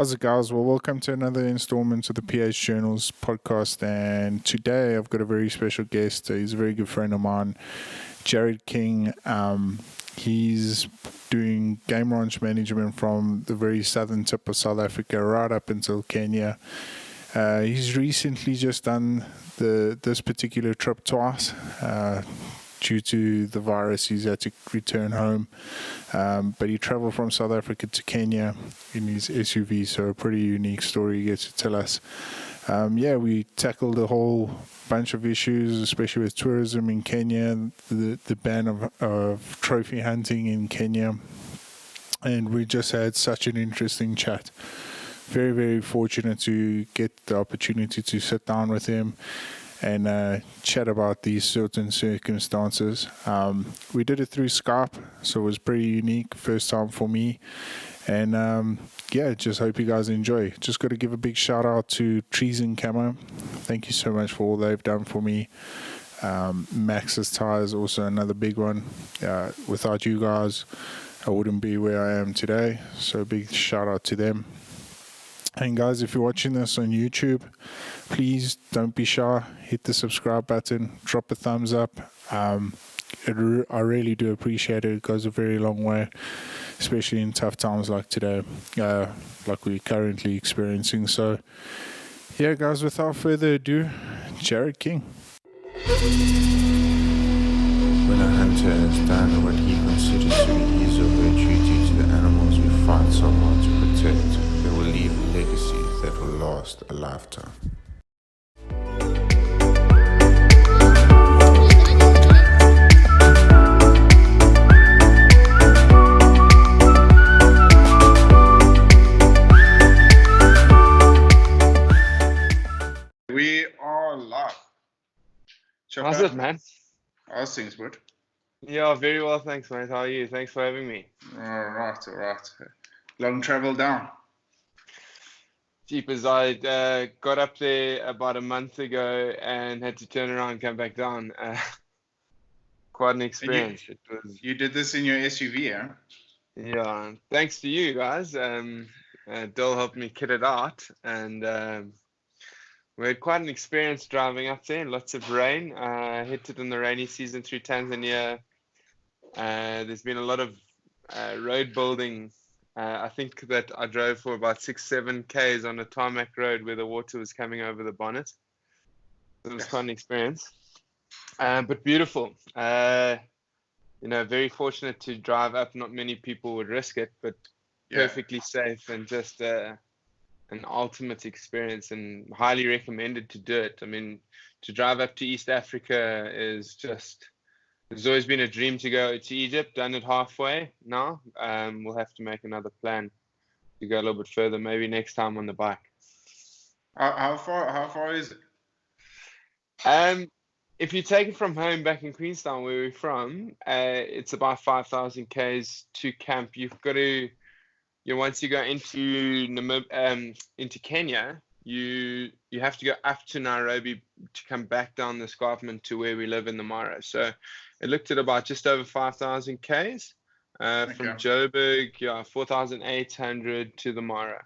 How's it, guys? Well, welcome to another installment of the PH Journals podcast. And today I've got a very special guest. He's a very good friend of mine, Jarryd King. He's doing game ranch management from the very southern tip of South Africa right up until Kenya. He's recently just done this particular trip twice. Due to the virus, he's had to return home. But he traveled from South Africa to Kenya in his SUV, so a pretty unique story he gets to tell us. We tackled a whole bunch of issues, especially with tourism in Kenya, the ban of trophy hunting in Kenya. And we just had such an interesting chat. Very, very fortunate to get the opportunity to sit down with him and chat about these certain circumstances. We did it through Skype, so it was pretty unique, first time for me. And just hope you guys enjoy. Just got to give a big shout out to Trees and Camo. Thank you so much for all they've done for me. Max's Tires, also another big one. Without you guys, I wouldn't be where I am today, so big shout out to them. And guys, if you're watching this on YouTube, please don't be shy. Hit the subscribe button, drop a thumbs up. I really do appreciate it. It goes a very long way, especially in tough times like today, like we're currently experiencing. So, yeah, guys, without further ado, Jarryd King. When a hunter has done what he considers to be his or her duty to the animals we fight so hard to protect, they will leave a legacy that will last a lifetime. We are live. How's it, man? How's things, bud? Yeah, very well, thanks, mate. How are you? Thanks for having me. All right. Long travel down. Jeepers, I got up there about a month ago and had to turn around and come back down. Quite an experience. You did this in your SUV, huh? Yeah, thanks to you guys. Dill helped me kit it out, and we had quite an experience driving up there. Lots of rain. Hit it in the rainy season through Tanzania. There's been a lot of road building. I think that I drove for about 6-7 Ks on a tarmac road where the water was coming over the bonnet. It was quite an experience, but beautiful. Very fortunate to drive up. Not many people would risk it, but perfectly safe and just an ultimate experience, and highly recommended to do it. I mean, to drive up to East Africa is just... It's always been a dream to go to Egypt. Done it halfway now. We'll have to make another plan to go a little bit further, maybe next time on the bike. How far is it? If you take it from home back in Queenstown, where we're from, it's about 5,000 Ks to camp. You've got to, once you go into Kenya, you have to go up to Nairobi to come back down the escarpment to where we live in the Mara. So it looked at about just over 5,000 Ks from Joburg, 4,800 to the Mara.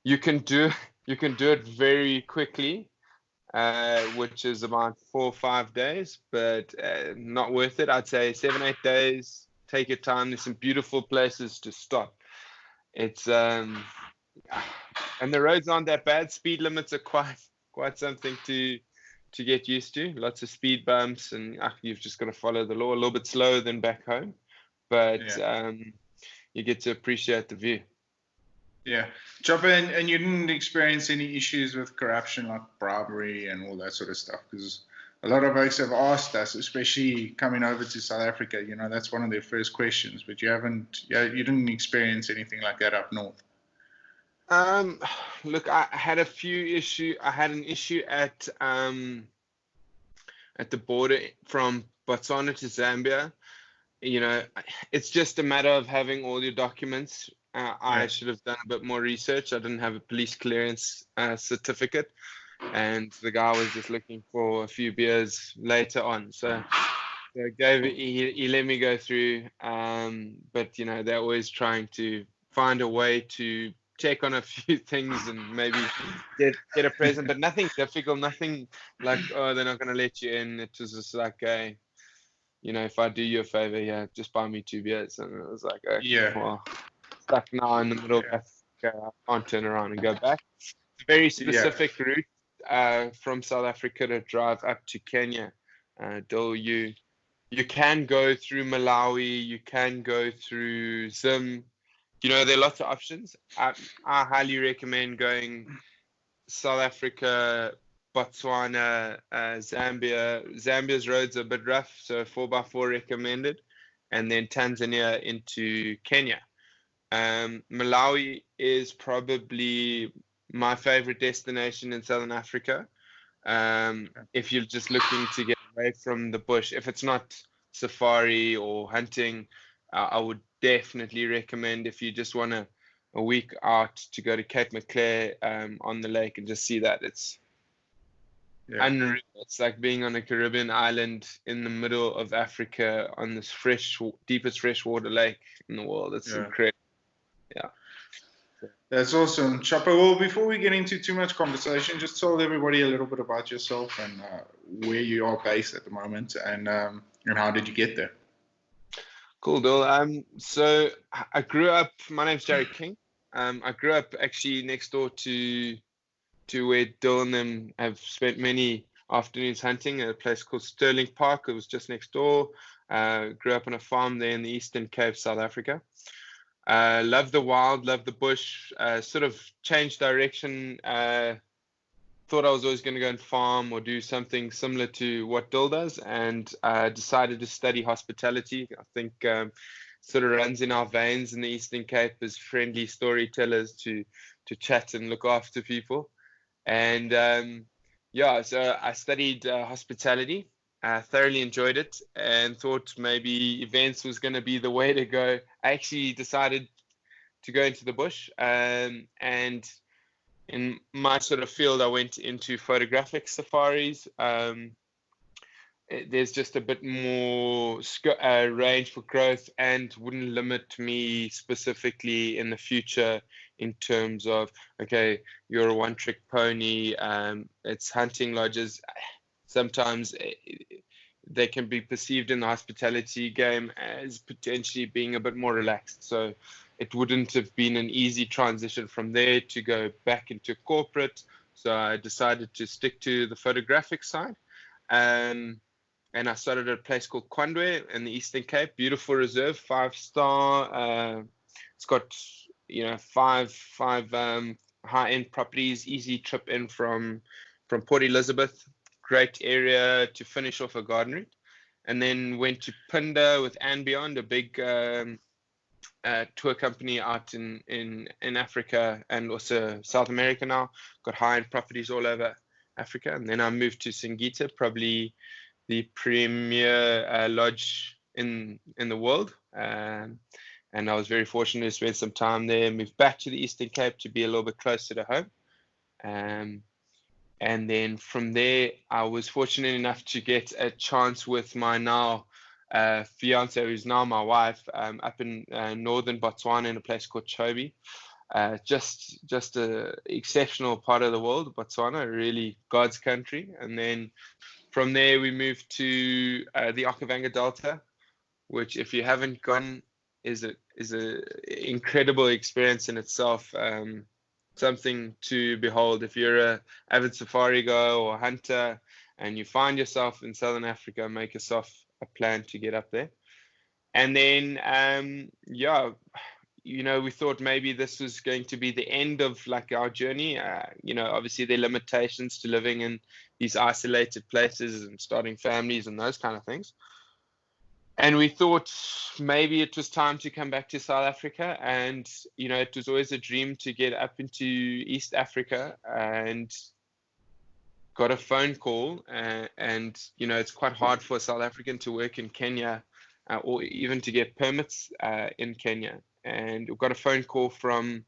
You can do it very quickly, which is about 4 or 5 days, but not worth it. I'd say 7-8 days. Take your time. There's some beautiful places to stop. It's and the roads aren't that bad. Speed limits are quite something to get used to. Lots of speed bumps, and you've just got to follow the law. A little bit slower than back home, but you get to appreciate the view. Yeah, Chopper, and you didn't experience any issues with corruption, like bribery and all that sort of stuff, because a lot of folks have asked us, especially coming over to South Africa. That's one of their first questions. But you didn't experience anything like that up north. Look, I had a few issues. I had an issue at the border from Botswana to Zambia. It's just a matter of having all your documents. I should have done a bit more research. I didn't have a police clearance certificate, and the guy was just looking for a few beers later on. So he let me go through. But they're always trying to find a way to check on a few things and maybe get a present, but nothing difficult, nothing like, oh, they're not going to let you in. It was just like, if I do you a favor, yeah, just buy me 2 beers. And it was like, okay, well, stuck now in the middle of Africa, I can't turn around and go back. It's a very specific route from South Africa to drive up to Kenya. Dil, you can go through Malawi, you can go through Zim. There are lots of options. I highly recommend going South Africa, Botswana, Zambia. Zambia's roads are a bit rough, so 4x4 recommended. And then Tanzania into Kenya. Malawi is probably my favorite destination in Southern Africa. If you're just looking to get away from the bush, if it's not safari or hunting, I would definitely recommend, if you just want a week out, to go to Cape Maclear on the lake and just see that. It's unreal. It's like being on a Caribbean island in the middle of Africa on this deepest freshwater lake in the world. It's incredible. Yeah. That's awesome. Chopper, well, before we get into too much conversation, just tell everybody a little bit about yourself and where you are based at the moment, and how did you get there? Cool, Dil. So I grew up, my name's Jarryd King. I grew up actually next door to where Dil and them have spent many afternoons hunting at a place called Sterling Park. It was just next door. Grew up on a farm there in the Eastern Cape, South Africa. Love the wild, love the bush, sort of changed direction. Thought I was always going to go and farm or do something similar to what Dil does, and decided to study hospitality. I think sort of runs in our veins in the Eastern Cape as friendly storytellers to chat and look after people. And so I studied hospitality. Thoroughly enjoyed it and thought maybe events was going to be the way to go. I actually decided to go into the bush, and in my sort of field, I went into photographic safaris. There's just a bit more range for growth and wouldn't limit me specifically in the future in terms of, okay, you're a one-trick pony. It's hunting lodges. Sometimes they can be perceived in the hospitality game as potentially being a bit more relaxed. So it wouldn't have been an easy transition from there to go back into corporate. So I decided to stick to the photographic side. And I started at a place called Kwandwe in the Eastern Cape. Beautiful reserve, 5-star. It's got, five high-end properties, easy trip in from Port Elizabeth. Great area to finish off a garden route. And then went to Pinda with And Beyond, a big tour company out in Africa and also South America now. Got high-end properties all over Africa. And then I moved to Singita, probably the premier lodge in the world. And I was very fortunate to spend some time there, moved back to the Eastern Cape to be a little bit closer to home. And then from there, I was fortunate enough to get a chance with my now fiance, who's now my wife, up in northern Botswana in a place called Chobe. Just a exceptional part of the world, Botswana, really God's country. And then from there, we moved to the Okavango Delta, which, if you haven't gone, is a incredible experience in itself. Something to behold. If you're a avid safari goer or hunter and you find yourself in Southern Africa, make yourself a plan to get up there. And then we thought maybe this was going to be the end of like our journey. Obviously there are limitations to living in these isolated places and starting families and those kind of things. And we thought maybe it was time to come back to South Africa. And, it was always a dream to get up into East Africa, and got a phone call. And it's quite hard for a South African to work in Kenya or even to get permits in Kenya. And we got a phone call from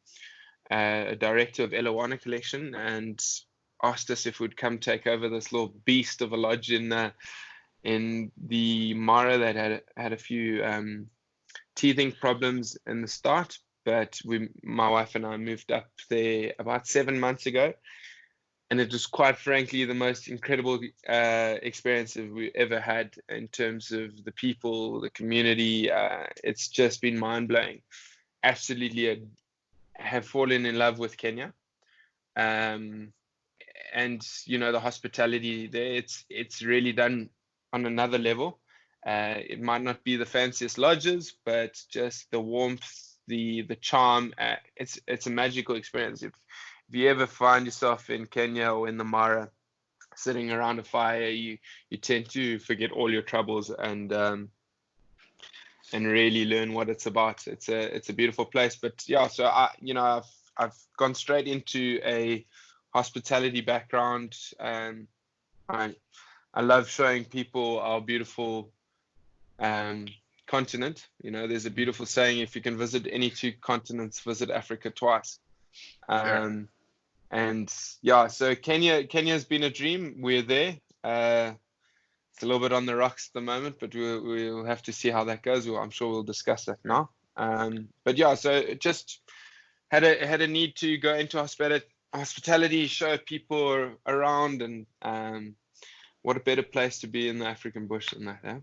a director of Elawana Collection and asked us if we'd come take over this little beast of a lodge in the Mara that had a few teething problems in the start, but my wife and I moved up there about 7 months ago, and it was quite frankly the most incredible experience we ever had in terms of the people, the community. It's just been mind-blowing. Absolutely have fallen in love with Kenya. And the hospitality there, it's really done on another level. It might not be the fanciest lodges, but just the warmth, the charm, it's a magical experience. If you ever find yourself in Kenya or in the Mara sitting around a fire, you tend to forget all your troubles and really learn what it's about. It's a beautiful place. But yeah, so I've gone straight into a hospitality background. I love showing people our beautiful continent. There's a beautiful saying: if you can visit any two continents, visit Africa twice. And yeah, so Kenya's been a dream. We're there. It's a little bit on the rocks at the moment, but we'll have to see how that goes. I'm sure we'll discuss that now. But yeah, so just had a need to go into hospitality, show people around, and what a better place to be in the African bush than that, eh?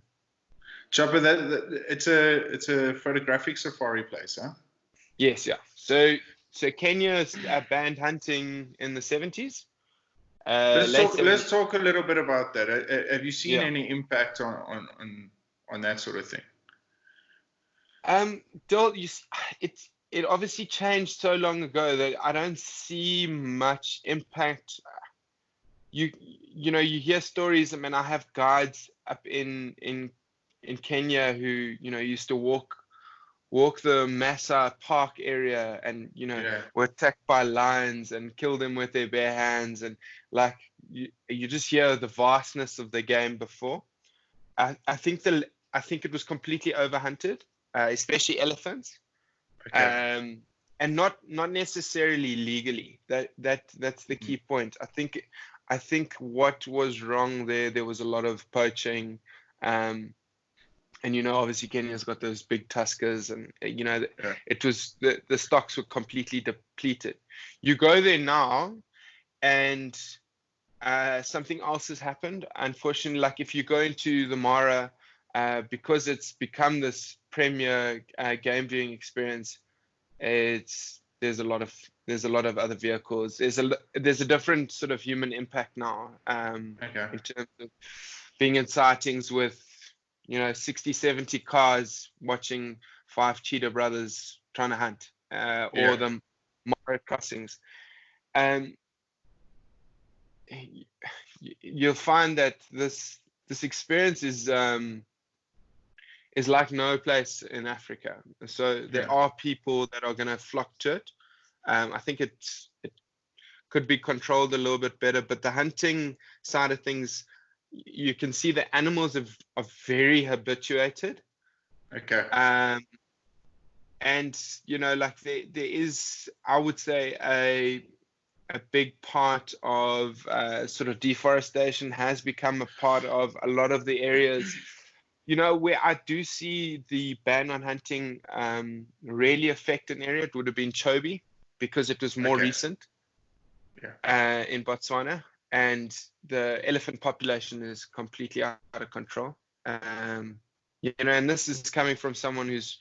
Chopper, it's a photographic safari place, huh? Yes, yeah. So Kenya banned hunting in the 70s. Let's talk a little bit about that. Have you seen Yeah. any impact on that sort of thing? It obviously changed so long ago that I don't see much impact. You hear stories. I mean, I have guides up in Kenya who used to walk the MASAI Park area and were attacked by lions and killed them with their bare hands, and like you just hear the vastness of the game before. I think it was completely overhunted, especially elephants. Okay. And not necessarily legally. That's the key point. I think what was wrong there was a lot of poaching, and obviously Kenya's got those big tuskers, and it was the stocks were completely depleted. You go there now, and something else has happened. Unfortunately, like if you go into the Mara, because it's become this premier game viewing experience, there's a lot of other vehicles. There's a different sort of human impact now, in terms of being in sightings with 60, 70 cars watching 5 cheetah brothers trying to hunt, or the Mara crossings. You'll find that this experience is like no place in Africa. So there are people that are going to flock to it. I think it could be controlled a little bit better, but the hunting side of things, you can see the animals are very habituated. Okay. And like there is, I would say, a big part of sort of deforestation has become a part of a lot of the areas. Where I do see the ban on hunting really affect an area, it would have been Chobe, because it was more recent in Botswana, and the elephant population is completely out of control. And this is coming from someone who's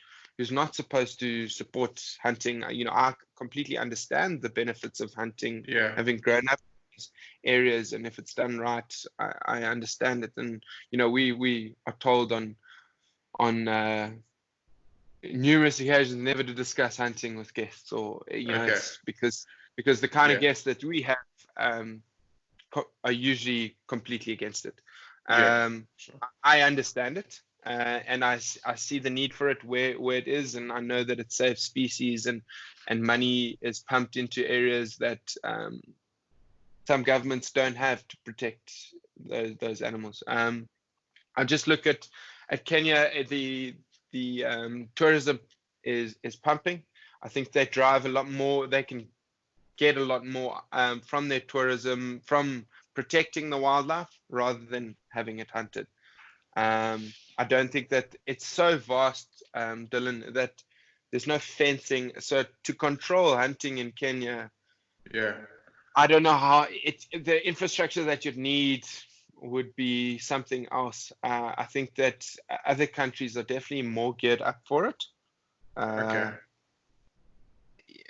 not supposed to support hunting. I completely understand the benefits of hunting, having grown up in these areas, and if it's done right, I understand it. And we are told on numerous occasions never to discuss hunting with guests, or it's because the kind of guests that we have are usually completely against it. Sure. I understand it. And I see the need for it where it is, and I know that it saves species, and money is pumped into areas that some governments don't have to protect those animals. I just look at Kenya. The tourism is pumping. I think they drive a lot more. They can get a lot more from their tourism, from protecting the wildlife rather than having it hunted. I don't think that it's so vast, Dylan, that There's no fencing. So to control hunting in Kenya, Yeah. I don't know how the infrastructure that you'd need would be something else. I think that other countries are definitely more geared up for it. Okay.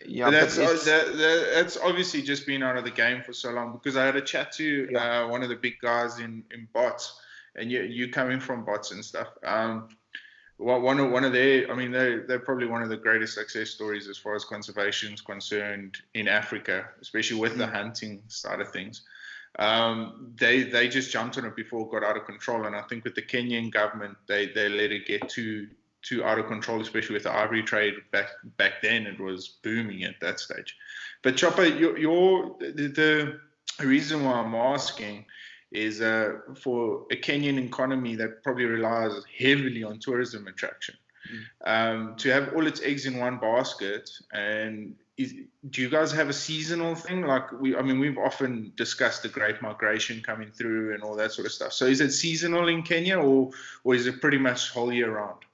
Yeah, But but it's, that's obviously just been out of the game for so long, because I had a chat to yeah. one of the big guys in bots, and you coming from bots and stuff. One of their, I mean, they're probably one of the greatest success stories as far as conservation is concerned in Africa, especially with the hunting side of things. They just jumped on it before it got out of control, and I think with the Kenyan government, they let it get too out of control, especially with the ivory trade back then. It was booming at that stage. But Chopper, the reason why I'm asking is for a Kenyan economy that probably relies heavily on tourism attraction, to have all its eggs in one basket. And do you guys have a seasonal thing? Like we've often discussed the Great Migration coming through and all that sort of stuff. So is it seasonal in Kenya, or is it pretty much whole year round?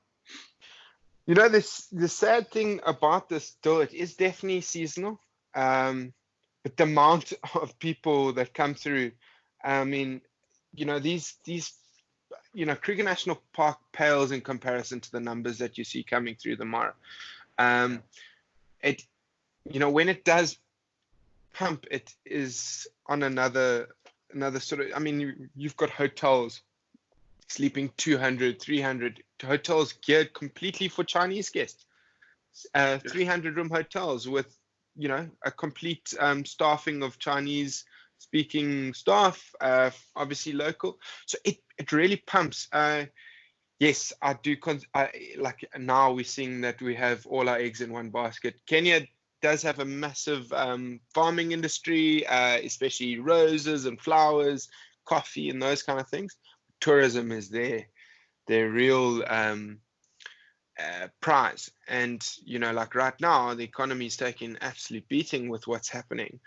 You know, the sad thing about this, though, it is definitely seasonal. But the amount of people that come through, I mean, you know, these Kruger National Park pales in comparison to the numbers that you see coming through the Mara. It, you know, when it does pump, it is on another sort of, I mean, you've got hotels sleeping 200, 300, hotels geared completely for Chinese guests, 300-room hotels with, you know, a complete staffing of Chinese speaking staff, obviously local. So it really pumps. Yes, I do. Like now we're seeing that we have all our eggs in one basket. Kenya does have a massive farming industry, especially roses and flowers, coffee and those kind of things. Tourism is their real prize. And, you know, like right now, the economy is taking an absolute beating with what's happening.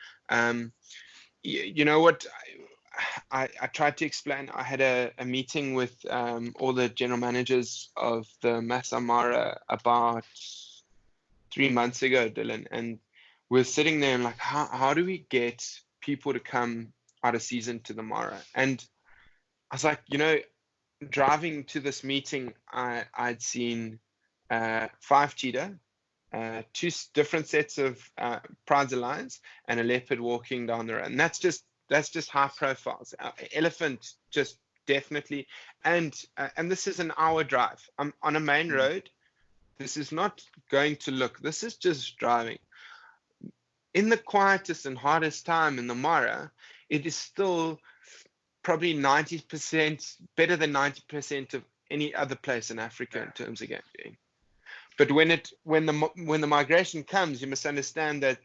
You know what? I tried to explain. I had a meeting with all the general managers of the MASAI Mara about 3 months ago, Dylan, and we're sitting there and like, how do we get people to come out of season to the Mara? And I was like, you know, driving to this meeting, I'd seen 5 cheetah, 2 different sets of prides of lions, and a leopard walking down the road. And that's just high profiles. Elephant, just definitely. And this is an hour drive. I'm on a main road. This is not going to look. This is just driving. In the quietest and hardest time in the Mara, it is still probably 90%, better than 90% of any other place in Africa in terms of game being. But when the migration comes, you must understand that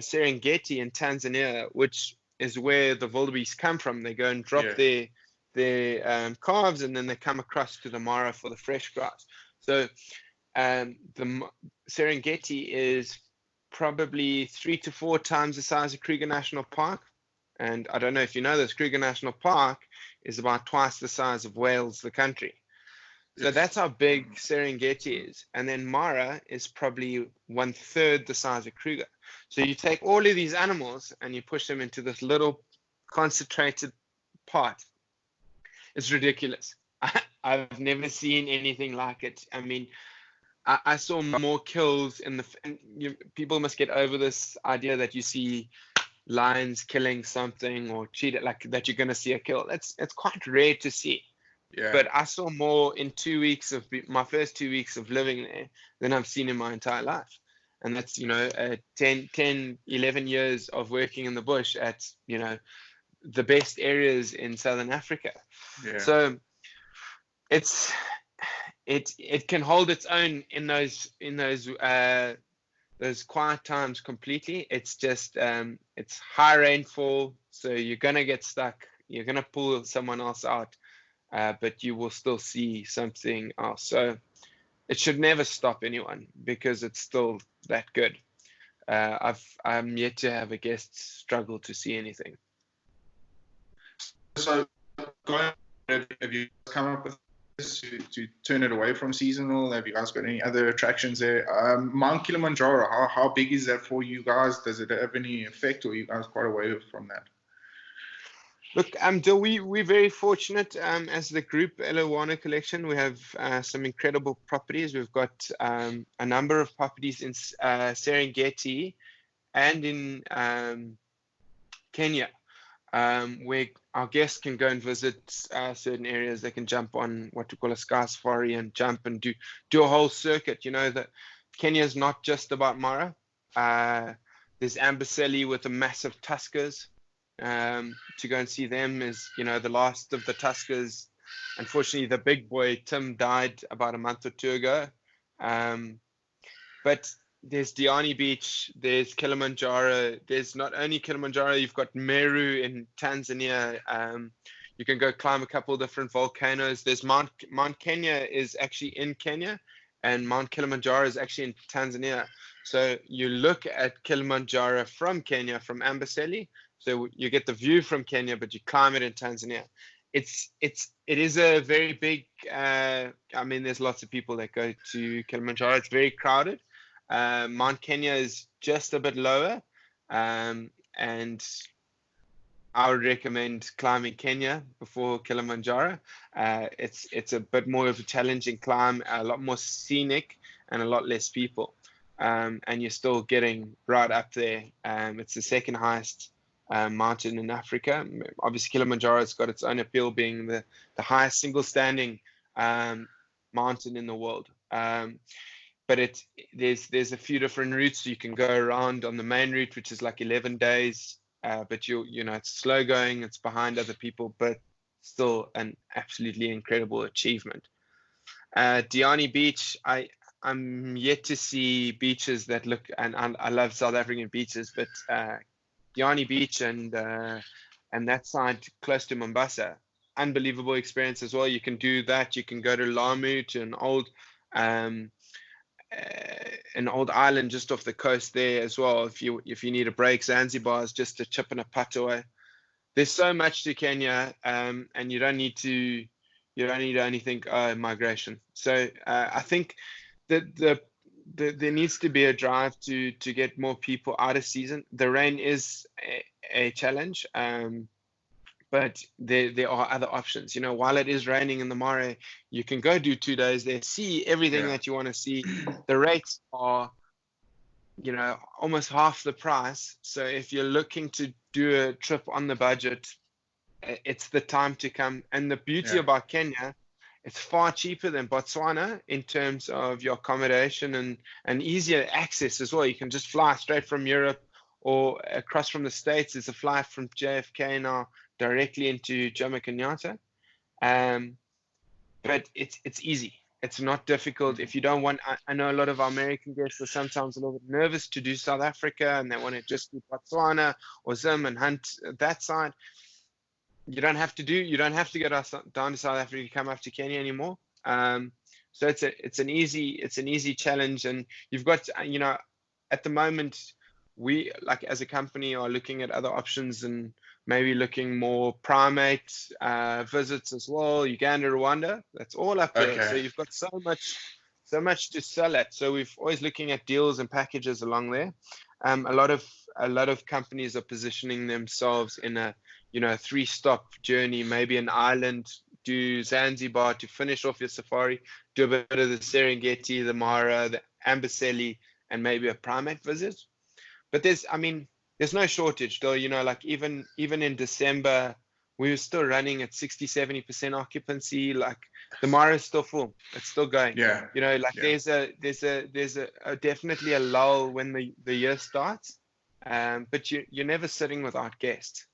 Serengeti in Tanzania, which is where the wildebeest come from, they go and drop their calves, and then they come across to the Mara for the fresh grass. So the Serengeti is probably 3 to 4 times the size of Kruger National Park. And I don't know if you know this, Kruger National Park is about twice the size of Wales, the country. So that's how big Serengeti is. And then Mara is probably 1/3 the size of Kruger. So you take all of these animals and you push them into this little concentrated part. It's ridiculous. I've never seen anything like it. I mean, I saw more kills in people must get over this idea that you see lions killing something or cheetah, like that you're going to see a kill. It's quite rare to see. Yeah. But I saw more in 2 weeks of my first 2 weeks of living there than I've seen in my entire life. And that's, you know, 10, 11 years of working in the bush at, you know, the best areas in Southern Africa. Yeah. So it can hold its own in those quiet times completely. It's just it's high rainfall, so you're gonna get stuck. You're gonna pull someone else out, but you will still see something else. So it should never stop anyone because it's still that good. I'm yet to have a guest struggle to see anything. So, have you come up with to turn it away from seasonal? Have you guys got any other attractions there? Mount Kilimanjaro, how big is that for you guys? Does it have any effect, or are you guys quite away from that? Look, Dill, we're very fortunate as the group Elawana Collection. We have some incredible properties. We've got a number of properties in Serengeti and in Kenya, where our guests can go and visit certain areas. They can jump on what we call a sky safari and jump and do a whole circuit. You know that Kenya is not just about Mara. There's Amboseli with the massive tuskers. To go and see them is, you know, the last of the tuskers. Unfortunately, the big boy Tim died about a month or two ago. But there's Diani Beach, there's Kilimanjaro. There's not only Kilimanjaro, you've got Meru in Tanzania. You can go climb a couple of different volcanoes. There's Mount Kenya is actually in Kenya, and Mount Kilimanjaro is actually in Tanzania. So you look at Kilimanjaro from Kenya, from Amboseli. So you get the view from Kenya, but you climb it in Tanzania. It is a very big. I mean, there's lots of people that go to Kilimanjaro. It's very crowded. Mount Kenya is just a bit lower, and I would recommend climbing Kenya before Kilimanjaro. It's a bit more of a challenging climb, a lot more scenic, and a lot less people. And you're still getting right up there. It's the second highest mountain in Africa. Obviously, Kilimanjaro has got its own appeal, being the highest single standing mountain in the world. But there's a few different routes you can go around on the main route, which is like 11 days. But you know it's slow going, it's behind other people, but still an absolutely incredible achievement. Diani Beach, I'm yet to see beaches that look, and I love South African beaches, but Diani Beach and that side close to Mombasa, unbelievable experience as well. You can do that. You can go to Lamu, to an old island just off the coast there as well. If you need a break, Zanzibar is just a chip and a putt away. There's so much to Kenya, and you don't need to only think migration. So I think that there needs to be a drive to get more people out of season. The rain is a challenge, but there are other options. You know, while it is raining in the Mare, you can go do 2 days there, see everything that you want to see. The rates are, you know, almost half the price. So if you're looking to do a trip on the budget, it's the time to come. And the beauty about Kenya, it's far cheaper than Botswana in terms of your accommodation and easier access as well. You can just fly straight from Europe or across from the States. There's a flight from JFK now directly into Jomo Kenyatta. But it's easy. It's not difficult. If you don't want, I know a lot of our American guests are sometimes a little bit nervous to do South Africa and they want to just do Botswana or Zim and hunt that side. You don't have to go down to South Africa to come up to Kenya anymore. So it's an easy challenge, and you've got, you know, at the moment we, like as a company, are looking at other options and maybe looking more primate visits as well. Uganda, Rwanda, that's all up there. Okay. So you've got so much to sell at. So we're always looking at deals and packages along there. A lot of companies are positioning themselves in a 3-stop journey, maybe an island, do Zanzibar to finish off your safari, do a bit of the Serengeti, the Mara, the Amboseli, and maybe a primate visit. But there's no shortage though. You know, like even in December, we were still running at 60-70% occupancy. Like the Mara is still full. It's still going. Yeah. You know, like there's a definitely a lull when the year starts. But you're never sitting without guests.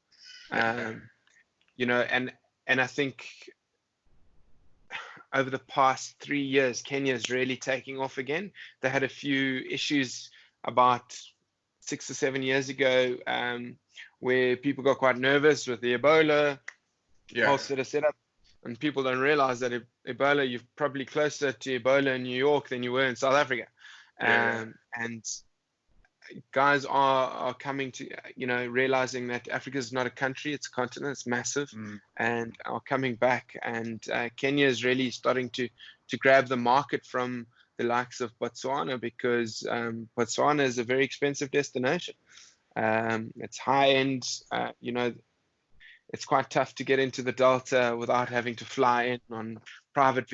You know, and I think over the past 3 years, Kenya is really taking off again. They had a few issues about 6 or 7 years ago, where people got quite nervous with the Ebola whole sort of setup, and people don't realize that Ebola, you're probably closer to Ebola in New York than you were in South Africa. And guys are coming to, realizing that Africa is not a country, it's a continent, it's massive, and are coming back. And Kenya is really starting to grab the market from the likes of Botswana, because Botswana is a very expensive destination. It's high end, it's quite tough to get into the Delta without having to fly in on private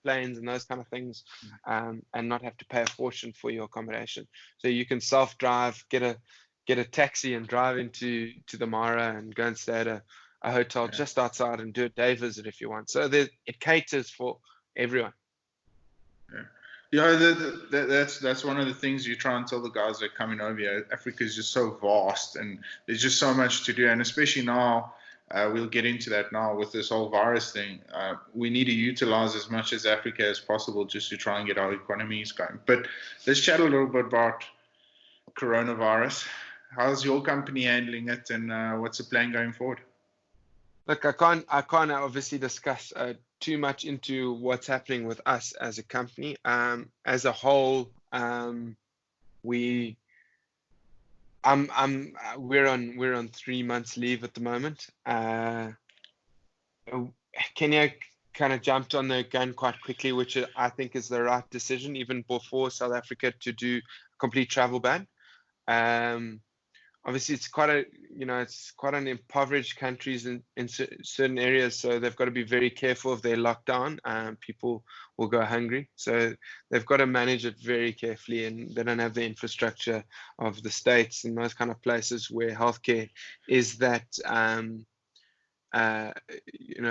planes and those kind of things, and not have to pay a fortune for your accommodation. So you can self-drive, get a taxi and drive into the Mara and go and stay at a hotel just outside and do a day visit if you want. So it caters for everyone. That's one of the things you try and tell the guys that are coming over here. Africa is just so vast, and there's just so much to do, and especially now, we'll get into that now with this whole virus thing. We need to utilize as much as Africa as possible just to try and get our economies going. But let's chat a little bit about coronavirus. How's your company handling it, and what's the plan going forward? Look, I can't obviously discuss too much into what's happening with us as a company. As a whole, we're on 3 months leave at the moment. Kenya kind of jumped on the gun quite quickly, which I think is the right decision, even before South Africa, to do a complete travel ban. Obviously, it's quite an impoverished countries in certain areas, so they've got to be very careful of their lockdown. People will go hungry, so they've got to manage it very carefully, and they don't have the infrastructure of the States and those kind of places where healthcare is that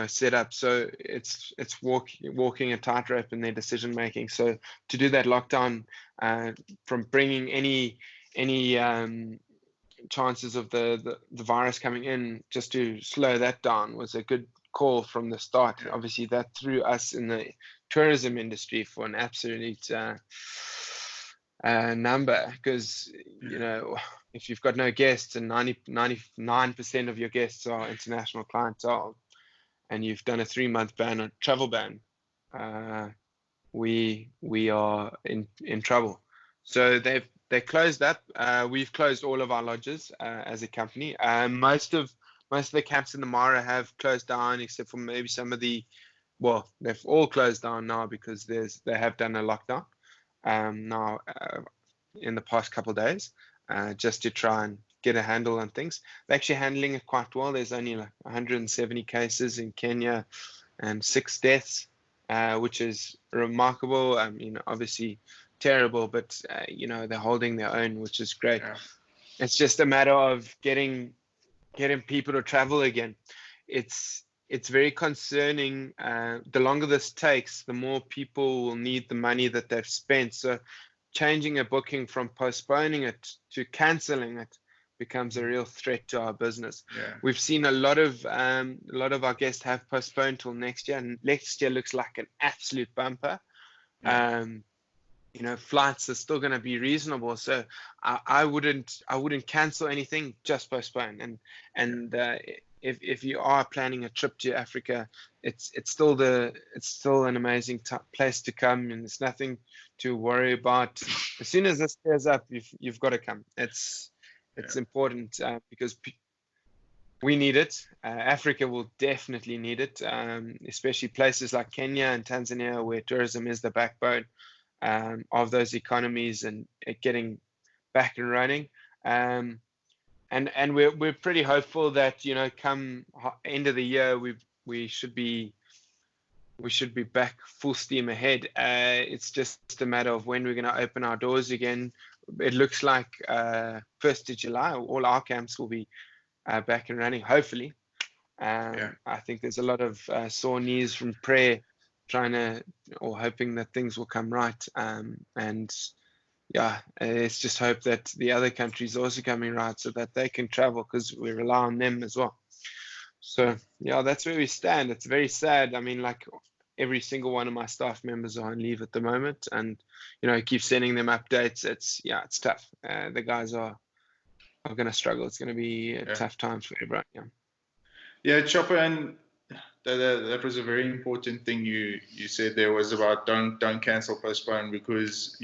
set up. So it's walking a tightrope in their decision making. So to do that lockdown, from bringing any chances of the virus coming in, just to slow that down, was a good call from the start. Obviously, that threw us in the tourism industry for an absolute number, because if you've got no guests and 99% of your guests are international clientele, and you've done a 3-month travel ban, we are in trouble. So they closed up. We've closed all of our lodges as a company. Most of the camps in the Mara have closed down, except for maybe some of they've all closed down now, because they have done a lockdown now in the past couple of days, just to try and get a handle on things. They're actually handling it quite well. There's only like 170 cases in Kenya and 6 deaths, which is remarkable. Obviously terrible, but they're holding their own, which is great. It's just a matter of getting people to travel again. It's very concerning. The longer this takes, the more people will need the money that they've spent. So changing a booking from postponing it to canceling it becomes a real threat to our business. We've seen a lot of our guests have postponed till next year, and next year looks like an absolute bumper. Flights are still going to be reasonable, so I wouldn't cancel anything, just postpone. And if you are planning a trip to Africa, it's still an amazing place to come, and there's nothing to worry about. As soon as this clears up, you've got to come. It's important, because we need it. Africa will definitely need it, especially places like Kenya and Tanzania, where tourism is the backbone of those economies, and getting back and running. And we're pretty hopeful that come end of the year we should be back full steam ahead. It's just a matter of when we're going to open our doors again. It looks like 1st of July, all our camps will be back and running, hopefully. I think there's a lot of sore knees from prayer, hoping that things will come right. It's just hope that the other countries are also coming right, so that they can travel, because we rely on them as well. So that's where we stand. It's very sad. I mean, like, every single one of my staff members are on leave at the moment, and I keep sending them updates. It's tough. The guys are going to struggle. It's going to be a tough time for everyone. Chopper, and that was a very important thing you said there, was about don't cancel, postpone, because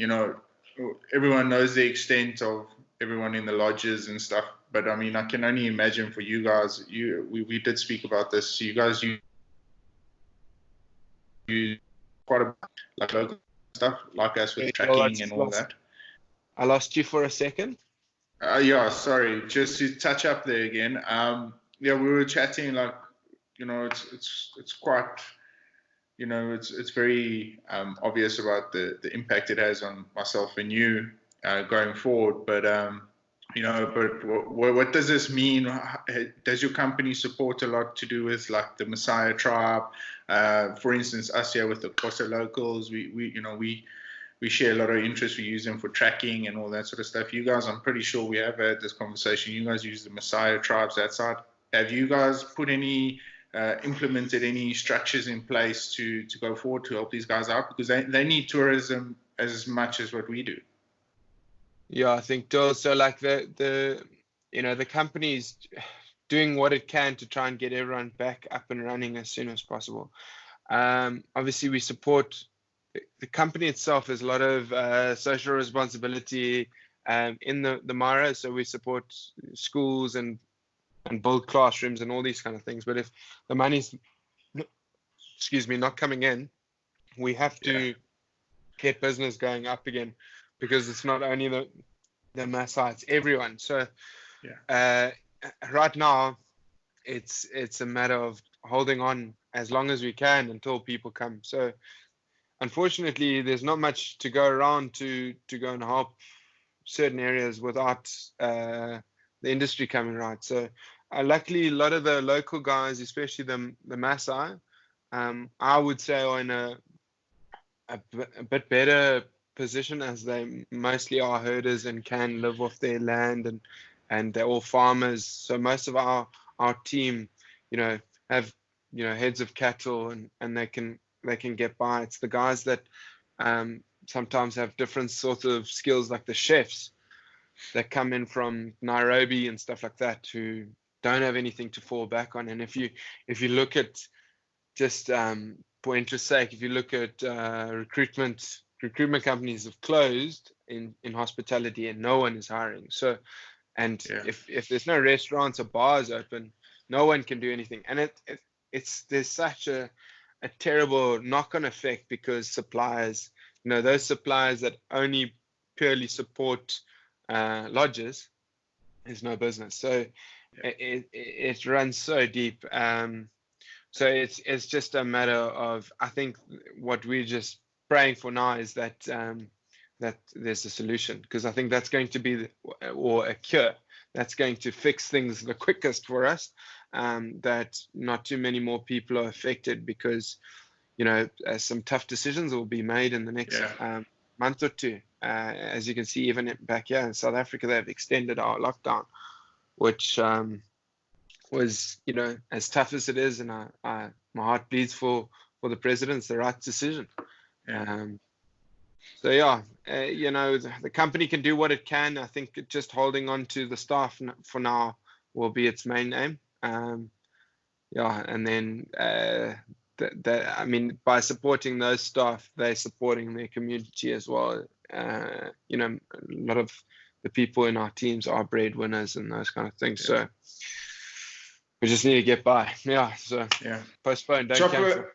everyone knows the extent of everyone in the lodges and stuff. But I mean, I can only imagine for you guys. We did speak about this. You guys use quite a like local stuff, like us with tracking and all that. I lost you for a second. Yeah, sorry. Just to touch up there again. Yeah, we were chatting like, it's quite, it's very obvious about the impact it has on myself and you going forward. But but what does this mean? Does your company support a lot to do with like the MASAI tribe? For instance, us here with the Xhosa locals, we share a lot of interest. We use them for tracking and all that sort of stuff. You guys, I'm pretty sure we have had this conversation. You guys use the MASAI tribes that side. Have you guys implemented any structures in place to go forward to help these guys out? Because they need tourism as much as what we do. Yeah, I think so. Like the company's doing what it can to try and get everyone back up and running as soon as possible. Obviously, we support the company itself. Has a lot of social responsibility in the Mara, so we support schools and build classrooms and all these kind of things. But if the money's, not coming in, we have to get business going up again, because it's not only the MASAI, it's everyone. So right now, it's a matter of holding on as long as we can until people come. So unfortunately, there's not much to go around to go and help certain areas without the industry coming right. So luckily, a lot of the local guys, especially the MASAI, I would say are in a bit better position, as they mostly are herders and can live off their land, and they're all farmers. So most of our team, have heads of cattle, and they can get by. It's the guys that sometimes have different sorts of skills, like the chefs that come in from Nairobi and stuff like that, who don't have anything to fall back on. And if you look at, just for interest's sake, if you look at recruitment companies have closed in hospitality, and no one is hiring. So, and if there's no restaurants or bars open, no one can do anything. And there's such a terrible knock-on effect, because suppliers, those suppliers that only purely support lodges, there's no business. So it runs so deep. So it's just a matter of, I think what we're just praying for now is that that there's a solution, because I think that's going to be or a cure that's going to fix things the quickest for us, that not too many more people are affected, because some tough decisions will be made in the next month or two. As you can see, even back here in South Africa, they've extended our lockdown, which was, as tough as it is, and my heart bleeds for the president. It's the right decision. The company can do what it can. I think just holding on to the staff for now will be its main aim. And then I mean, by supporting those staff, they're supporting their community as well. A lot of the people in our teams are breadwinners and those kind of things. So we just need to get by. Postpone, don't cancel.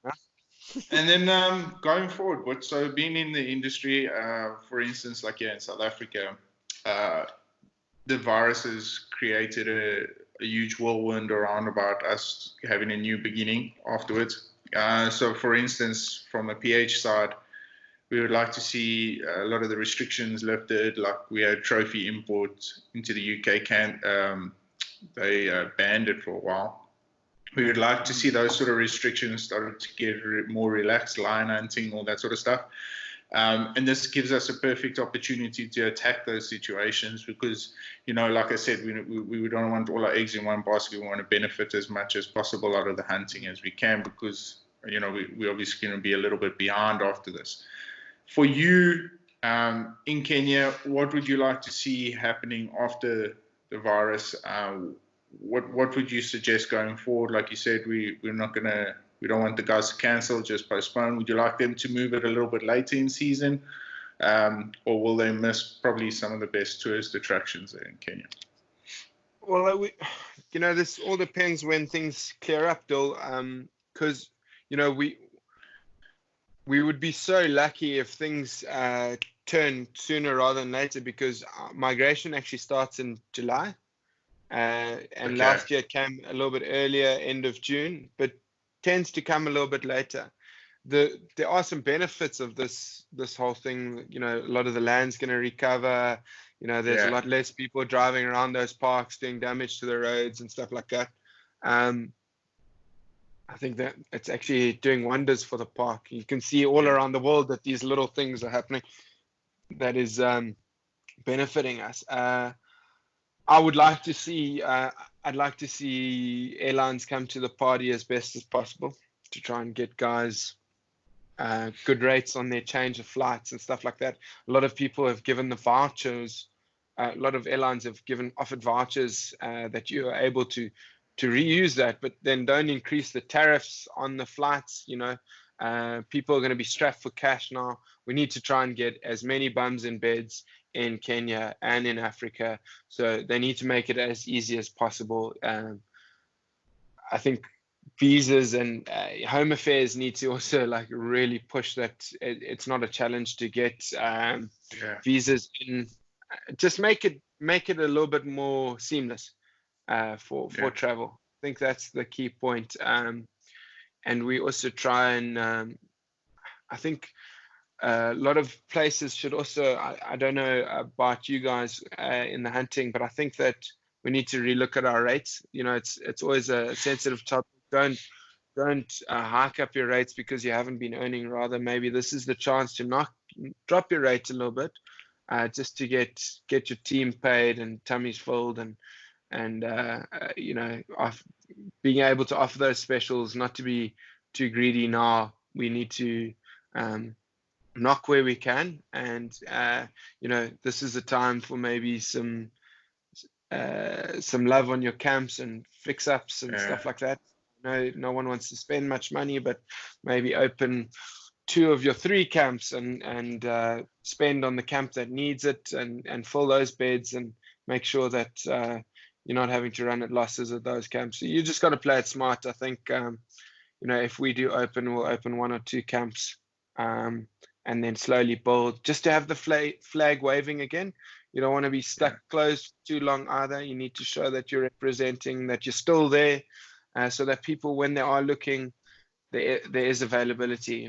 And then going forward, so being in the industry, for instance, like in South Africa, the virus has created a huge whirlwind around about us having a new beginning afterwards. So for instance, from a PH side, we would like to see a lot of the restrictions lifted. Like we had trophy imports into the UK, they banned it for a while. We would like to see those sort of restrictions started to get more relaxed, lion hunting, all that sort of stuff. And this gives us a perfect opportunity to attack those situations, because, like I said, we don't want all our eggs in one basket. We want to benefit as much as possible out of the hunting as we can, because, we're obviously going to be a little bit behind after this. For you, in Kenya, what would you like to see happening after the virus? What would you suggest going forward? Like you said, we don't want the guys to cancel, just postpone. Would you like them to move it a little bit later in season? or will they miss probably some of the best tourist attractions there in Kenya? Well, this all depends when things clear up, Dill. Because we would be so lucky if things turn sooner rather than later, because migration actually starts in July. And Okay. last year it came a little bit earlier, end of June, but tends to come a little bit later. There are some benefits of this whole thing. A lot of the land's going to recover. There's a lot less people driving around those parks doing damage to the roads and stuff like that. I think that it's actually doing wonders for the park. You can see all around the world that these little things are happening that is benefiting us. I would like to see, I'd like to see airlines come to the party as best as possible to try and get guys good rates on their change of flights and stuff like that. A lot of people have given the vouchers. A lot of airlines have offered vouchers that you are able to reuse that, but then don't increase the tariffs on the flights. People are going to be strapped for cash now. We need to try and get as many bums in beds in Kenya and in Africa, so they need to make it as easy as possible. I think visas and home affairs need to also really push that. It's not a challenge to get visas in. Just make it a little bit more seamless for travel. I think that's the key point. And we also try and I think a lot of places should also, I don't know about you guys in the hunting, but I think that we need to relook at our rates. It's always a sensitive topic. Don't hike up your rates because you haven't been earning. Rather, maybe this is the chance to drop your rates a little bit, just to get your team paid and tummies filled, and being able to offer those specials, not to be too greedy now. We need to knock where we can, and this is a time for maybe some love on your camps and fix ups and stuff like that. No one wants to spend much money, but maybe open 2 of your 3 camps and spend on the camp that needs it, and fill those beds and make sure that you're not having to run at losses at those camps. So you just got to play it smart. I think if we do open, we'll open 1 or 2 camps, and then slowly build, just to have the flag waving again. You don't want to be stuck closed too long either. You need to show that you're representing, that you're still there, so that people, when they are looking, there is availability.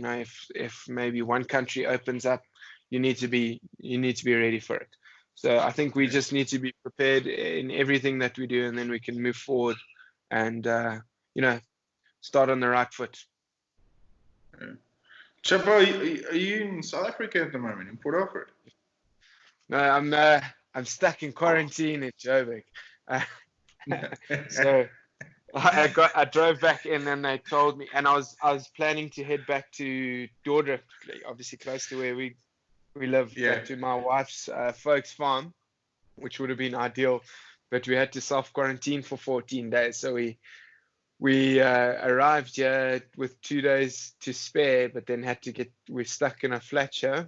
If maybe one country opens up, you need to be ready for it. So I think we just need to be prepared in everything that we do, and then we can move forward and start on the right foot. Chapa, are you in South Africa at the moment, in Port Alfred? No, I'm stuck in quarantine in Joburg. So I drove back in, and they told me, and I was planning to head back to Dordrecht, obviously close to where we live, back to my wife's folks' farm, which would have been ideal, but we had to self-quarantine for 14 days. So we arrived here with 2 days to spare, but then we're stuck in a flat show,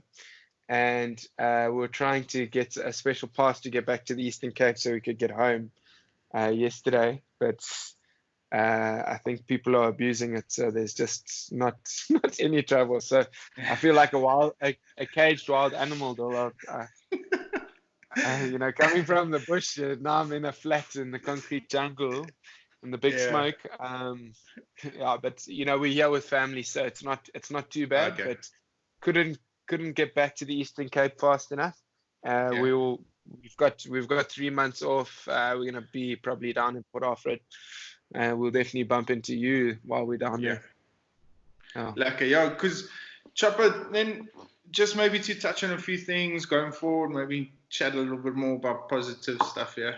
and we were trying to get a special pass to get back to the Eastern Cape so we could get home yesterday, but I think people are abusing it, so there's just not any travel. So I feel like a caged wild animal, though. Coming from the bush, now I'm in a flat in the concrete jungle in the big smoke. But we're here with family, so it's not too bad. Okay. But couldn't get back to the Eastern Cape fast enough. We've got 3 months off. We're gonna be probably down in Port Alfred. We'll definitely bump into you while we're down there. Lekker, because Chopper, then just maybe to touch on a few things going forward, maybe chat a little bit more about positive stuff here.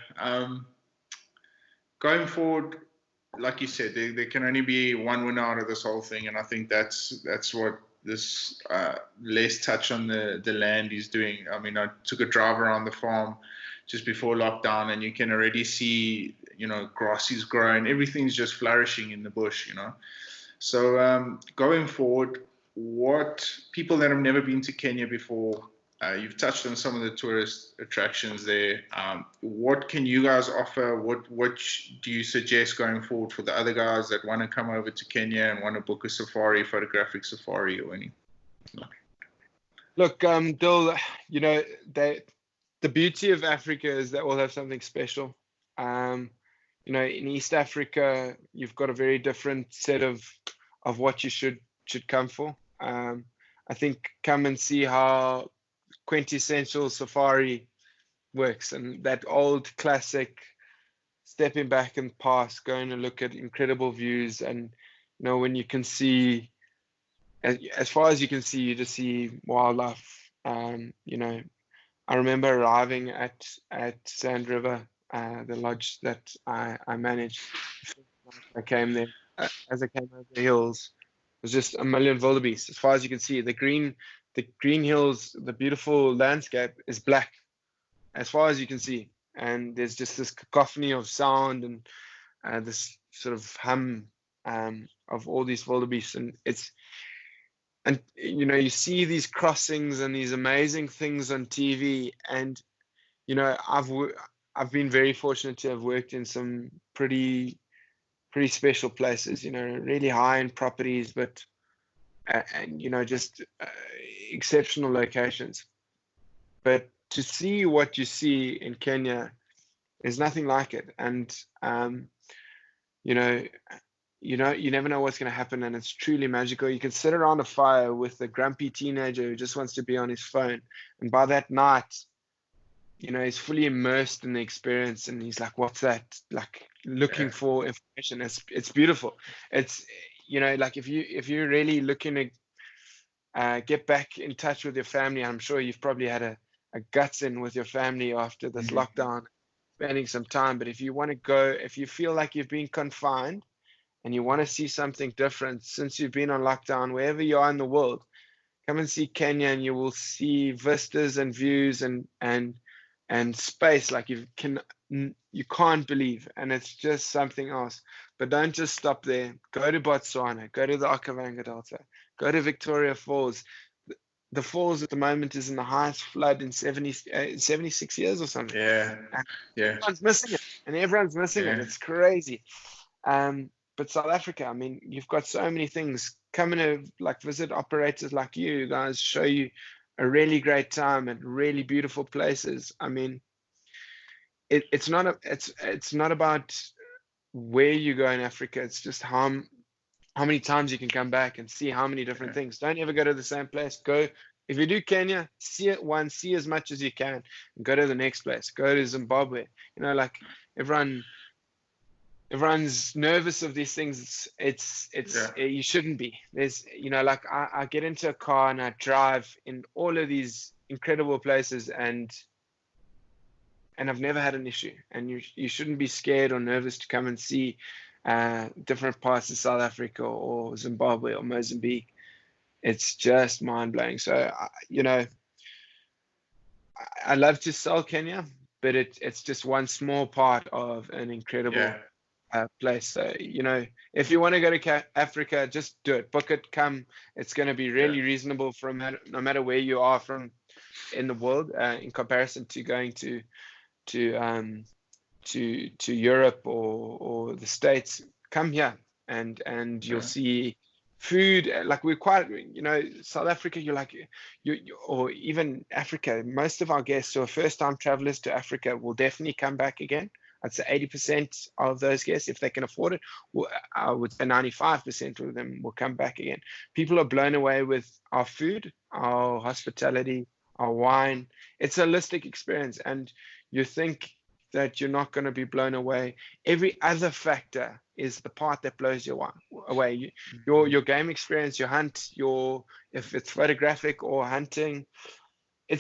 Going forward, like you said, there can only be one winner out of this whole thing, and I think that's what this less touch on the land is doing. I mean, I took a drive around the farm just before lockdown, and you can already see, grass is growing, everything's just flourishing in the bush, So going forward, what people that have never been to Kenya before, You've touched on some of the tourist attractions there. What can you guys offer? What do you suggest going forward for the other guys that want to come over to Kenya and want to book a safari, photographic safari, or anything? Look, Dill, the beauty of Africa is that we'll have something special. In East Africa, you've got a very different set of what you should come for. I think come and see how quintessential safari works, and that old classic stepping back and past, going to look at incredible views, and when you can see as far as you can see, you just see wildlife. I remember arriving at Sand River, the lodge that I managed. I came there. As I came over the hills, it was just a million wildebeest. As far as you can see, the green hills, the beautiful landscape is black, as far as you can see. And there's just this cacophony of sound and this sort of hum of all these wildebeest, and you see these crossings and these amazing things on TV, and I've been very fortunate to have worked in some pretty special places, really high-end properties, but just exceptional locations. But to see what you see in Kenya is nothing like it, and you never know what's going to happen, and it's truly magical. You can sit around a fire with a grumpy teenager who just wants to be on his phone, and by that night, he's fully immersed in the experience, and he's like, what's that? Like, looking for information. It's beautiful. It's like if you're really looking to get back in touch with your family, I'm sure you've probably had a guts in with your family after this lockdown, spending some time. But if you want to go, if you feel like you've been confined and you want to see something different since you've been on lockdown, wherever you are in the world, come and see Kenya, and you will see vistas and views and space like you can't believe, and it's just something else. But don't just stop there. Go to Botswana, go to the Okavango Delta, go to Victoria Falls. The falls at the moment is in the highest flood in 76 years or something. Everyone's missing it, and everyone's missing it. It's crazy. But South Africa, I mean, you've got so many things. Come and visit operators like you guys, show you a really great time at really beautiful places. I mean, it's not about where you go in Africa. It's just how many times you can come back and see how many different things. Don't ever go to the same place. Go, if you do Kenya, see it once, see as much as you can, and go to the next place. Go to Zimbabwe. Everyone's nervous of these things. You shouldn't be. There's I get into a car and I drive in all of these incredible places, and I've never had an issue. And you shouldn't be scared or nervous to come and see different parts of South Africa or Zimbabwe or Mozambique. It's just mind-blowing. So I love to sell Kenya, but it's just one small part of an incredible place. So if you want to go to Africa, just do it. Book it. Come. It's going to be really reasonable no matter where you are from in the world, in comparison to going to Europe or the States. Come here and you'll see food. Like, we're quite, South Africa, or even Africa, most of our guests who are first-time travelers to Africa will definitely come back again. I'd say 80% of those guests, if they can afford it, I would say 95% of them will come back again. People are blown away with our food, our hospitality, our wine. It's a holistic experience, and you think that you're not going to be blown away. Every other factor is the part that blows you away. Your game experience, your hunt, if it's photographic or hunting,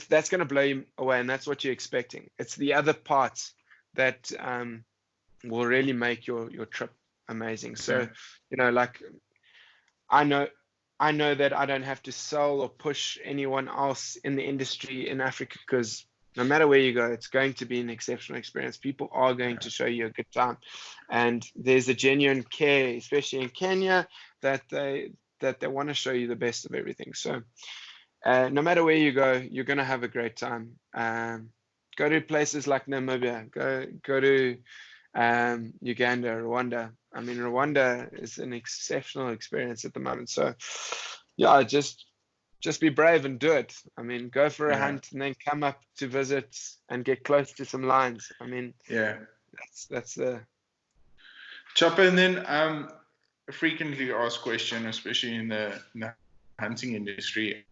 that's going to blow you away, and that's what you're expecting. It's the other parts that will really make your trip amazing. So, I know that I don't have to sell or push anyone else in the industry in Africa, because no matter where you go, it's going to be an exceptional experience. People are going to show you a good time, and there's a genuine care, especially in Kenya, that they want to show you the best of everything. So no matter where you go, you're going to have a great time. Go to places like Namibia, go to Uganda, Rwanda. I mean, Rwanda is an exceptional experience at the moment. So, yeah, just be brave and do it. I mean, go for a hunt and then come up to visit and get close to some lions. I mean, that's the Chopper. And then a frequently asked question, especially in the hunting industry.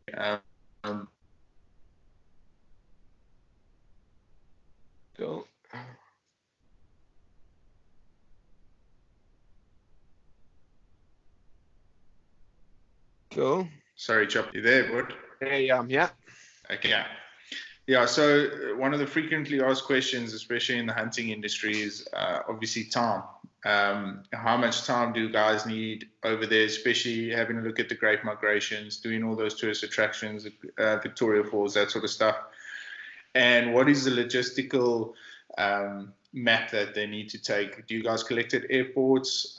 Cool. Cool. Sorry, Chopper, you there, bud? Yeah. Okay. Yeah, so one of the frequently asked questions, especially in the hunting industry, is obviously time. How much time do you guys need over there, especially having a look at the great migrations, doing all those tourist attractions, Victoria Falls, that sort of stuff? And what is the logistical map that they need to take? Do you guys collect at airports?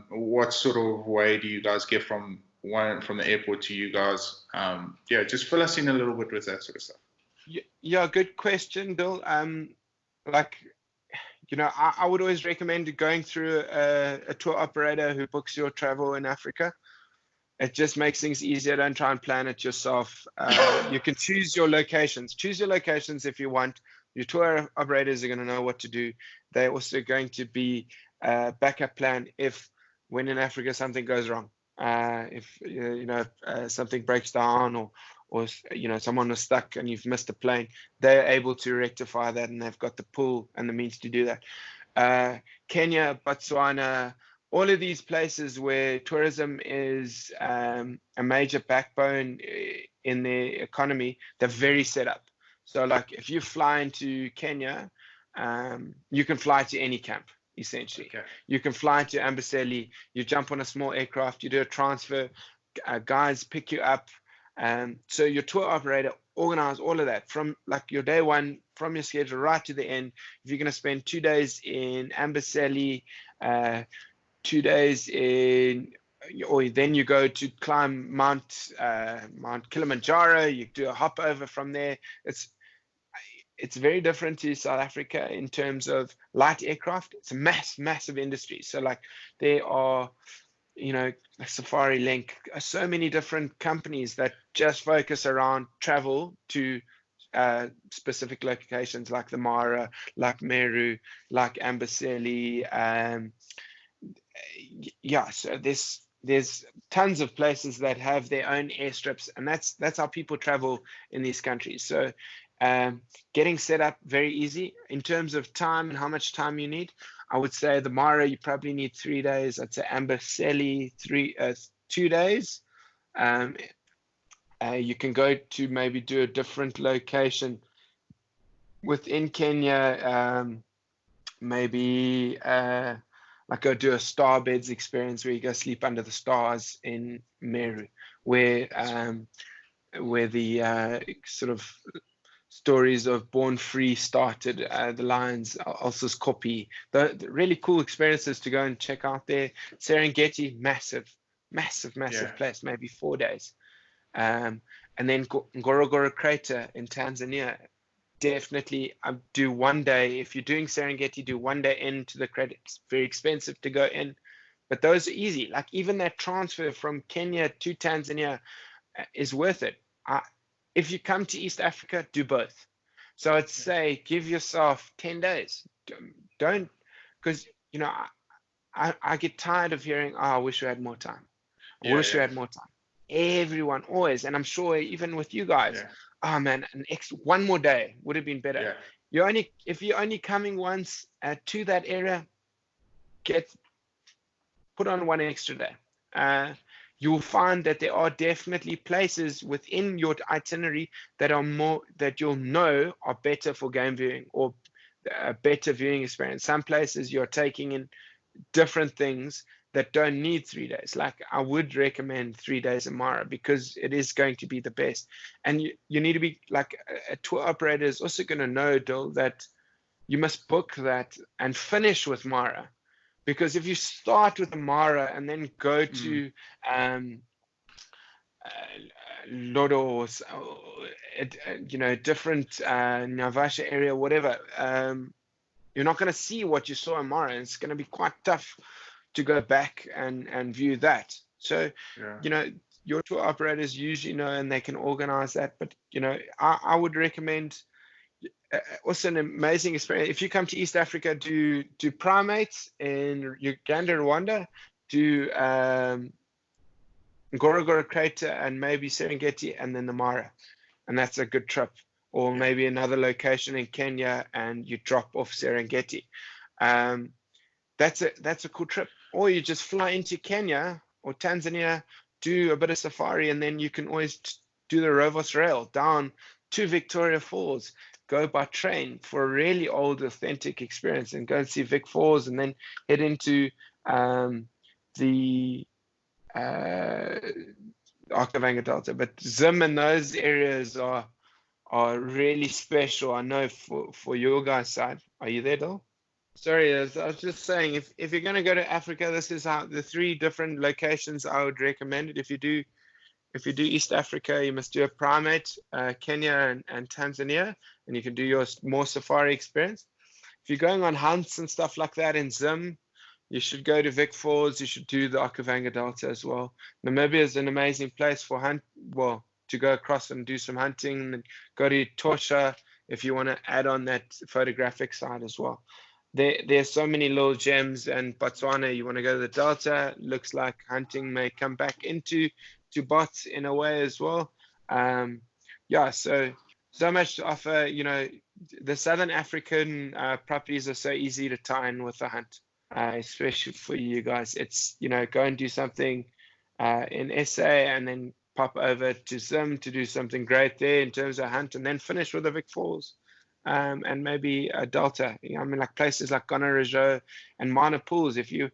What sort of way do you guys get from the airport to you guys? Just fill us in a little bit with that sort of stuff. Yeah, good question, Bill. Like, you know, I would always recommend going through a tour operator who books your travel in Africa. It just makes things easier. Don't try and plan it yourself. You can choose your locations. Choose your locations if you want. Your tour operators are going to know what to do. They're also going to be a backup plan if, when in Africa, something goes wrong. If something breaks down or someone was stuck and you've missed a plane, they're able to rectify that, and they've got the pool and the means to do that. Kenya, Botswana, all of these places where tourism is a major backbone in their economy, they're very set up. So like if you fly into Kenya, you can fly to any camp. Essentially, okay. You can fly to Amboseli, you jump on a small aircraft, you do a transfer, guys pick you up. So your tour operator organize all of that from like your day one, from your schedule right to the end. If you're going to spend 2 days in Amboseli, 2 days or then you go to climb Mount Kilimanjaro, you do a hop over from there. It's very different to South Africa in terms of light aircraft. It's a massive industry. So like there are, Safari Link, so many different companies that just focus around travel to specific locations like the Mara, like Meru, like Amboseli. So there's tons of places that have their own airstrips, and that's how people travel in these countries. So getting set up very easy. In terms of time and how much time you need, I would say the Mara you probably need 3 days. I'd say Amboseli 2 days. You can go to maybe do a different location within Kenya. Maybe like go do a starbeds experience where you go sleep under the stars in Meru, where the sort of stories of Born Free started, the lions, also Skopi, the really cool experiences to go and check out there. Serengeti, massive place, maybe 4 days. And then Ngorongoro Crater in Tanzania, definitely do 1 day. If you're doing Serengeti, do 1 day into the crater. It's very expensive to go in, but those are easy. Like even that transfer from Kenya to Tanzania is worth it. If you come to East Africa, do both. So I'd say give yourself 10 days. Don't, because, I get tired of hearing, I wish we had more time. I wish we had more time. Everyone always, and I'm sure even with you guys, oh man, one more day would have been better. If you're only coming once to that area, put on 1 extra day. You'll find that there are definitely places within your itinerary that you'll know are better for game viewing or a better viewing experience. Some places you're taking in different things that don't need 3 days. Like I would recommend 3 days in Mara because it is going to be the best. And you need to be like a tour operator is also going to know, Dil, that you must book that and finish with Mara. Because if you start with the Mara and then go to Lodo, or different Navasha area, whatever, you're not going to see what you saw in Mara. It's going to be quite tough to go back and view that. So, your tour operators usually know and they can organize that. But, I would recommend also an amazing experience. If you come to East Africa, do primates in Uganda, Rwanda, do Ngorongoro Crater and maybe Serengeti and then the Mara. And that's a good trip. Or maybe another location in Kenya and you drop off Serengeti. That's a cool trip. Or you just fly into Kenya or Tanzania, do a bit of safari, and then you can always do the Rovos Rail down to Victoria Falls. Go by train for a really old, authentic experience, and go and see Vic Falls, and then head into the Okavango Delta. But Zim and those areas are really special. I know for your guys' side. Are you there, Dol? Sorry, I was just saying, if you're going to go to Africa, this is how the 3 different locations I would recommend it. If you do East Africa, you must do a primate, Kenya and Tanzania, and you can do your more safari experience. If you're going on hunts and stuff like that in Zim, you should go to Vic Falls. You should do the Okavango Delta as well. Namibia is an amazing place for to go across and do some hunting, and go to Tosha if you want to add on that photographic side as well. There's so many little gems, and Botswana, you want to go to the Delta. Looks like hunting may come back into Bots in a way as well. So much to offer. The Southern African properties are so easy to tie in with the hunt, especially for you guys. It's, go and do something in SA and then pop over to Zim to do something great there in terms of hunt, and then finish with the Vic Falls. And maybe a Delta. Like places like Gonarejo and Mana Pools. If you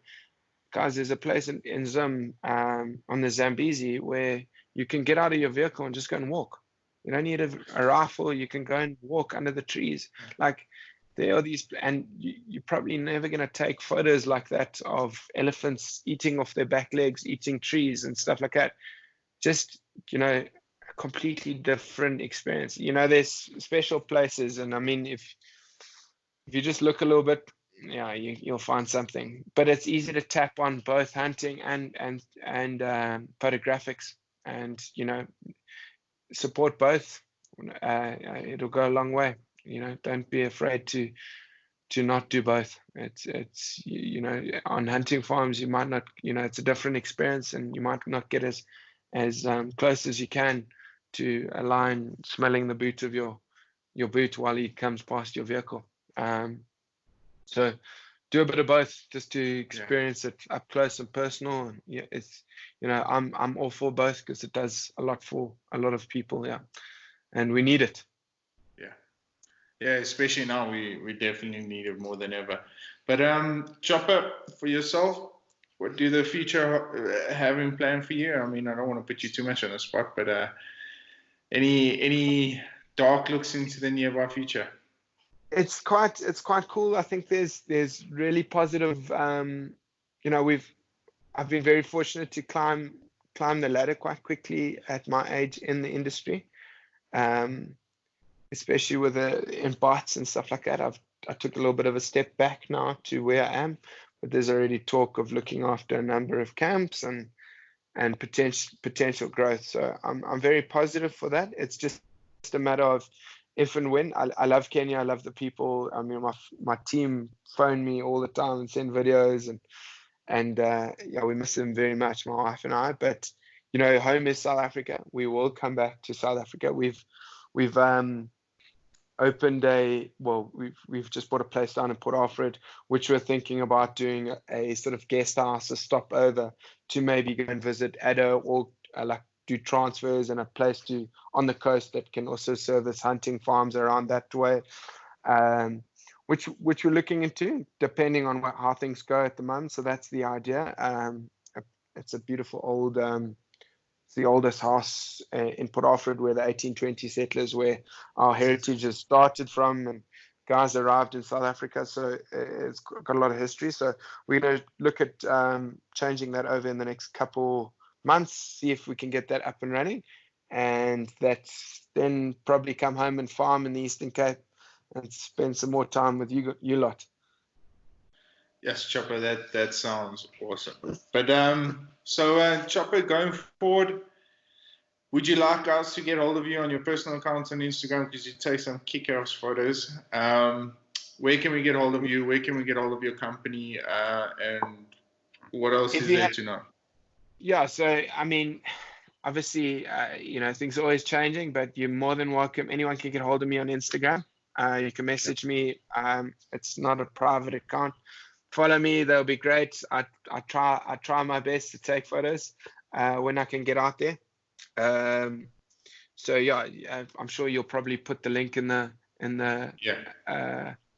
guys, there's a place in Zim on the Zambezi where you can get out of your vehicle and just go and walk. You don't need a rifle. You can go and walk under the trees. Like, there are these, and you're probably never going to take photos like that of elephants eating off their back legs, eating trees and stuff like that. Just, a completely different experience. There's special places, and I mean, if you just look a little bit, you'll find something. But it's easy to tap on both hunting and photographics, and support both. It'll go a long way. Don't be afraid to not do both. It's on hunting farms you might not, it's a different experience, and you might not get as close as you can to a lion smelling the boot of your boot while he comes past your vehicle. So do a bit of both just to experience it up close and personal. And it's, I'm all for both because it does a lot for a lot of people. And we need it. Yeah, especially now, we definitely need it more than ever. But Chopper, for yourself, what do the future have in plan for you? I mean, I don't want to put you too much on the spot, but any dark looks into the nearby future? It's quite cool. I think there's really positive. I've been very fortunate to climb the ladder quite quickly at my age in the industry. Especially with in bots and stuff like that. I took a little bit of a step back now to where I am, but there's already talk of looking after a number of camps and potential growth. So I'm very positive for that. It's just a matter of if and when. I love Kenya. I love the people. I mean, my team phone me all the time and send videos, and we miss them very much, my wife and I. But home is South Africa. We will come back to South Africa. We've opened we've just bought a place down in Port Alfred, which we're thinking about doing a sort of guest house, a stopover to maybe go and visit Addo, or do transfers, and a place on the coast that can also service hunting farms around that way, which we're looking into depending on how things go at the moment. So that's the idea. It's a beautiful old it's the oldest house in Port Alfred, where the 1820 settlers, where our heritage has started from, and guys arrived in South Africa. So it's got a lot of history. So we're going to look at changing that over in the next couple months, see if we can get that up and running. and that's then probably come home and farm in the Eastern Cape and spend some more time with you lot. Yes, Chopper, that sounds awesome. But so Chopper, going forward, would you like us to get hold of you on your personal account on Instagram, because you take some kick-ass photos? Where can we get hold of you? Where can we get hold of your company? And what else is there to know? Yeah, so I mean, obviously, things are always changing, but you're more than welcome. Anyone can get hold of me on Instagram. You can message me. It's not a private account. Follow me; that'll be great. I try my best to take photos when I can get out there. So yeah, I'm sure you'll probably put the link in the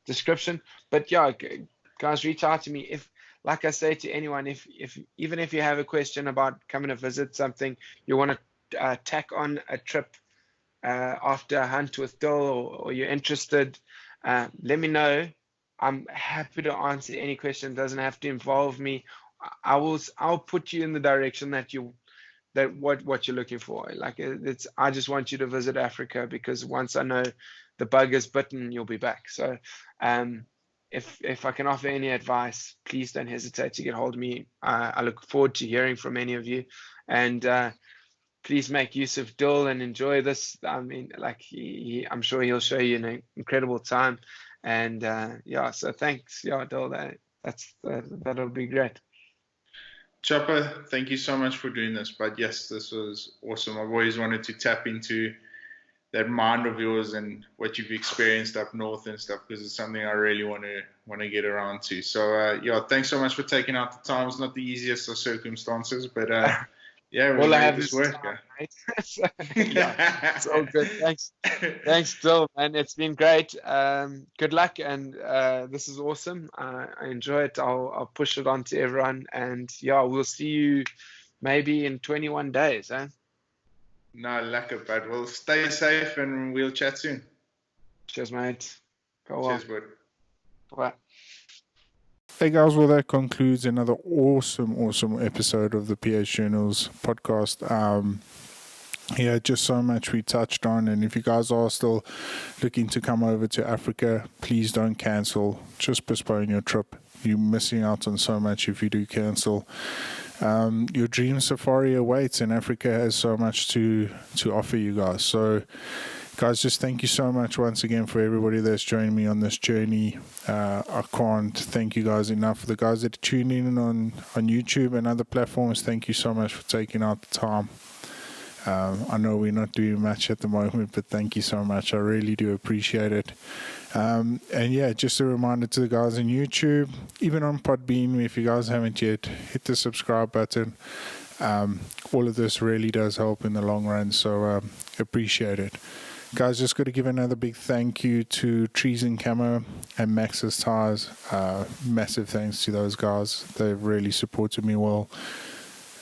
description. But yeah, guys, reach out to me if, like I say to anyone, if even if you have a question about coming to visit something, you want to tack on a trip after a hunt with Dill, or you're interested, let me know. I'm happy to answer any question. It doesn't have to involve me. I'll put you in the direction that what you're looking for. Like, I just want you to visit Africa, because once I know the bug is bitten, you'll be back. So if I can offer any advice, please don't hesitate to get hold of me. I look forward to hearing from any of you, and please make use of Dill and enjoy this. I mean, like, I'm sure he'll show you an incredible time. And so thanks, Dill. That'll be great. Chopper, thank you so much for doing this. But yes, this was awesome. I've always wanted to tap into that mind of yours and what you've experienced up north and stuff, because it's something I really want to get around to. So thanks so much for taking out the time. It's not the easiest of circumstances, but we'll make this work. It's all good. Thanks, Dill, man. It's been great. Good luck, and this is awesome. I enjoy it. I'll push it on to everyone, and we'll see you maybe in 21 days, eh? No, lekker, but we'll stay safe and we'll chat soon. Cheers, mate. Cheers, bud. Bye. Hey guys, well, that concludes another awesome episode of the PH Journals podcast. Just so much we touched on, and if you guys are still looking to come over to Africa, please don't cancel. Just postpone your trip. You're missing out on so much if you do cancel. Your dream safari awaits, and Africa has so much to offer you guys. So guys, just thank you so much once again for everybody that's joined me on this journey. I can't thank you guys enough. For the guys that are tuning in on YouTube and other platforms, thank you so much for taking out the time. I know we're not doing much at the moment, but thank you so much. I really do appreciate it. Just a reminder to the guys on YouTube, even on Podbean, if you guys haven't yet, hit the subscribe button. All of this really does help in the long run, so appreciate it. Guys, just got to give another big thank you to Trees and Camo and Max's Tires. Massive thanks to those guys. They've really supported me well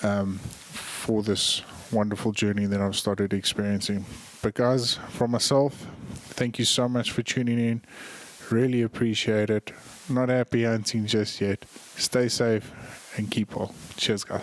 for this wonderful journey that I've started experiencing. But guys, from myself, thank you so much for tuning in. Really appreciate it. Not happy hunting just yet. Stay safe and keep well. Cheers, guys.